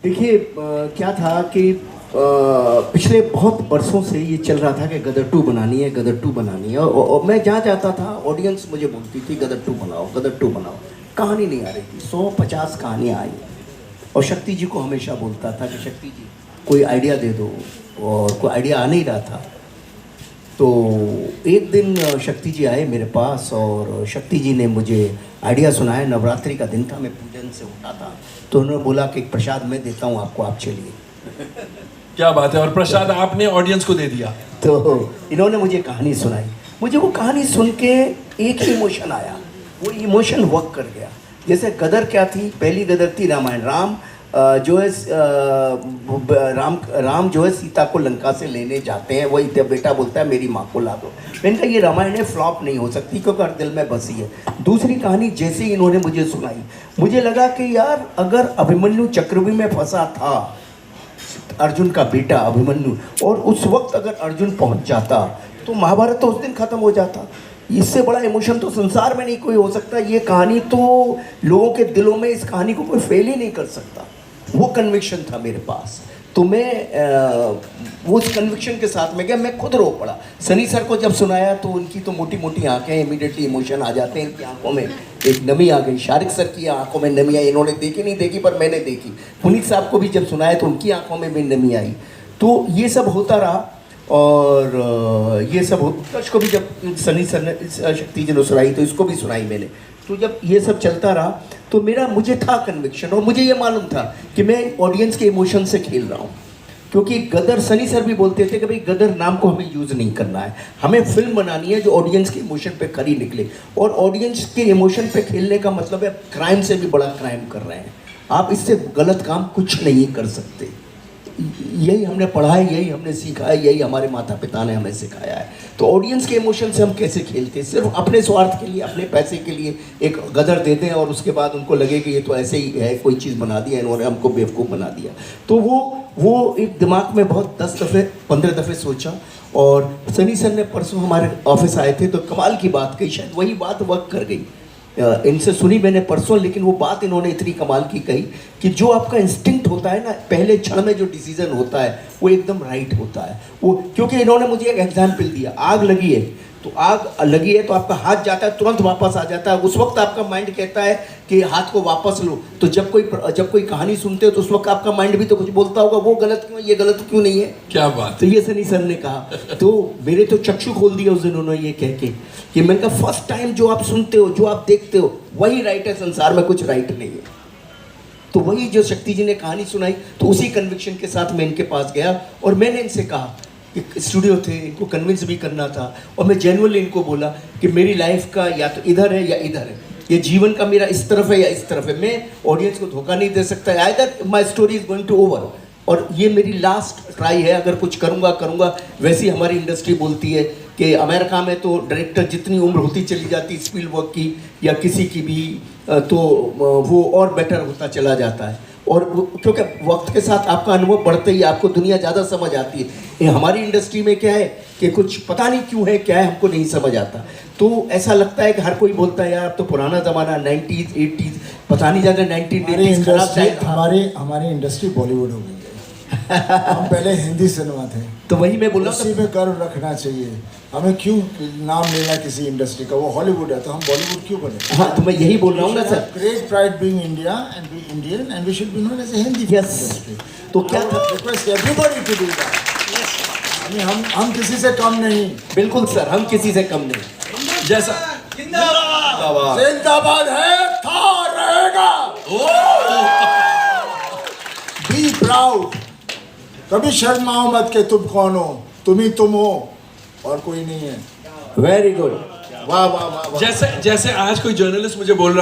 देखिए क्या था कि पिछले बहुत बरसों से ये चल रहा था कि गदर 2 बनानी है, गदर 2 बनानी है। और मैं जहाँ जाता था ऑडियंस मुझे बोलती थी गदर 2 बनाओ, गदर 2 बनाओ। कहानी नहीं आ रही थी, 150 कहानियाँ आई। और शक्ति जी को हमेशा बोलता था कि शक्ति जी कोई आइडिया दे दो, और कोई आइडिया आ नहीं रहा था। तो एक दिन शक्ति जी आए मेरे पास और शक्ति जी ने मुझे आइडिया सुनाया। नवरात्रि का दिन था, मैं पूजन से उठा था, तो उन्होंने बोला कि एक प्रसाद मैं देता हूँ आपको, आप चलिए। क्या बात है। और प्रसाद आपने ऑडियंस को दे दिया। तो इन्होंने मुझे कहानी सुनाई। मुझे वो कहानी सुन के एक ही इमोशन आया, वो इमोशन वर्क कर गया। जैसे गदर क्या थी, पहली गदर थी रामायण। राम जो है राम जो है सीता को लंका से लेने जाते हैं। वही बेटा बोलता है मेरी माँ को ला दो। मैंने कहा ये रामायण है, फ्लॉप नहीं हो सकती क्योंकि हर दिल में बसी है। दूसरी कहानी जैसे ही इन्होंने मुझे सुनाई, मुझे लगा कि यार अगर अभिमन्यु चक्रव्यूह में फंसा था, अर्जुन का बेटा अभिमन्यु, और उस वक्त अगर अर्जुन पहुंच जाता तो महाभारत तो उस दिन खत्म हो जाता। इससे बड़ा इमोशन तो संसार में नहीं कोई हो सकता। ये कहानी तो लोगों के दिलों में, इस कहानी को कोई फेल ही नहीं कर सकता। वो कन्विक्शन था मेरे पास। तो मैं वो उस कन्विक्शन के साथ में गया। मैं खुद रो पड़ा। सनी सर को जब सुनाया तो उनकी तो मोटी मोटी आंखें, इमीडिएटली इमोशन आ जाते हैं इनकी आंखों में, एक नमी आ गई। शारिक सर की आंखों में नमी आई, इन्होंने देखी नहीं देखी पर मैंने देखी। पुनीत साहब को भी जब सुनाया तो उनकी आंखों में भी नमी आई। तो ये सब होता रहा। और ये सब उत्कर्ष को भी जब सनी सर ने, शक्ति जी ने सुनाई तो इसको भी सुनाई मैंने। तो जब ये सब चलता रहा तो मुझे था कन्विक्शन, और मुझे ये मालूम था कि मैं ऑडियंस के इमोशन से खेल रहा हूँ। क्योंकि गदर, सनी सर भी बोलते थे कि भाई गदर नाम को हमें यूज़ नहीं करना है, हमें फिल्म बनानी है जो ऑडियंस के इमोशन पे खरी निकले। और ऑडियंस के इमोशन पे खेलने का मतलब है क्राइम से भी बड़ा क्राइम कर रहे हैं आप। इससे गलत काम कुछ नहीं कर सकते। यही हमने पढ़ा है, यही हमने सीखा है, यही हमारे माता पिता ने हमें सिखाया है। तो ऑडियंस के इमोशन से हम कैसे खेलते हैं? सिर्फ अपने स्वार्थ के लिए, अपने पैसे के लिए एक गदर दे दें और उसके बाद उनको लगे कि ये तो ऐसे ही है, कोई चीज़ बना दिया इन्होंने, हमको बेवकूफ़ बना दिया। तो वो एक दिमाग में बहुत 10 दफ़े 15 दफ़े सोचा। और सनी सर ने परसों हमारे ऑफिस आए थे तो कमाल की बात कही, शायद वही बात वर्क कर गई। इनसे सुनी मैंने परसों, लेकिन वो बात इन्होंने इतनी कमाल की कही कि जो आपका इंस्टिंक्ट होता है ना, पहले क्षण में जो डिसीजन होता है वो एकदम राइट होता है। वो क्योंकि इन्होंने मुझे एक एग्जाम्पल दिया, आग लगी है तो आग लगी है तो आपका हाथ जाता है, तुरंत वापस आ जाता है। उस वक्त आपका माइंड कहता है कि हाथ को वापस लो। तो जब कोई कहानी सुनते हो तो उस वक्त आपका माइंड भी तो कुछ बोलता होगा, वो गलत क्यों, ये गलत क्यों नहीं है। क्या बात। तो ये सनी सर ने कहा। तो मेरे तो चक्षु खोल दिया उस दिन उन्होंने ये कह के कि मैंने कहा फर्स्ट टाइम जो आप सुनते हो, जो आप देखते हो वही राइट है, संसार में कुछ राइट नहीं है। तो वही जो शक्ति जी ने कहानी सुनाई, तो उसी कन्विक्शन के साथ मैं इनके पास गया और मैंने इनसे कहा कि स्टूडियो थे, इनको कन्विंस भी करना था। और मैं जेन्युइनली इनको बोला कि मेरी लाइफ का या तो इधर है या इधर है, ये जीवन का मेरा इस तरफ है या इस तरफ है। मैं ऑडियंस को धोखा नहीं दे सकता। Either my story is going to over, और ये मेरी लास्ट ट्राई है। अगर कुछ करूँगा। वैसी हमारी इंडस्ट्री बोलती है कि अमेरिका में तो डायरेक्टर जितनी उम्र होती चली जाती स्पीलबर्ग की या किसी की भी, तो वो और बेटर होता चला जाता है। और क्योंकि वक्त के साथ आपका अनुभव बढ़ते ही आपको दुनिया ज़्यादा समझ आती है। ये हमारी इंडस्ट्री में क्या है कि कुछ पता नहीं क्यों है, क्या है हमको नहीं समझ आता। तो ऐसा लगता है कि हर कोई बोलता है यार अब तो पुराना ज़माना 90s 80s, पता नहीं जाता 1980s खराब। हमारी इंडस्ट्री बॉलीवुड हो गई है। हम पहले हिंदी सिनेमा थे, तो वही मैं बोल रहा उसी में गर्व रखना चाहिए। हमें क्यों नाम लेना किसी इंडस्ट्री का, वो हॉलीवुड है तो हम बॉलीवुड क्यों बने। हाँ, तो मैं यही बोल रहा हूँ ना sir. Great pride being India and be Indian and we should be known as a Hindi industry. तो क्या request everybody to do that. हम किसी से कम नहीं। बिल्कुल सर, हम किसी से कम नहीं। जैसा जिंदाबाद है, था रहेगा। Be proud. कभी शर्माओ मत के तुम कौन हो, तुम ही तुम हो और कोई नहीं है। वेरी गुड, वाह वाह वाह। जैसे आज कोई जर्नलिस्ट मुझे बोल रहा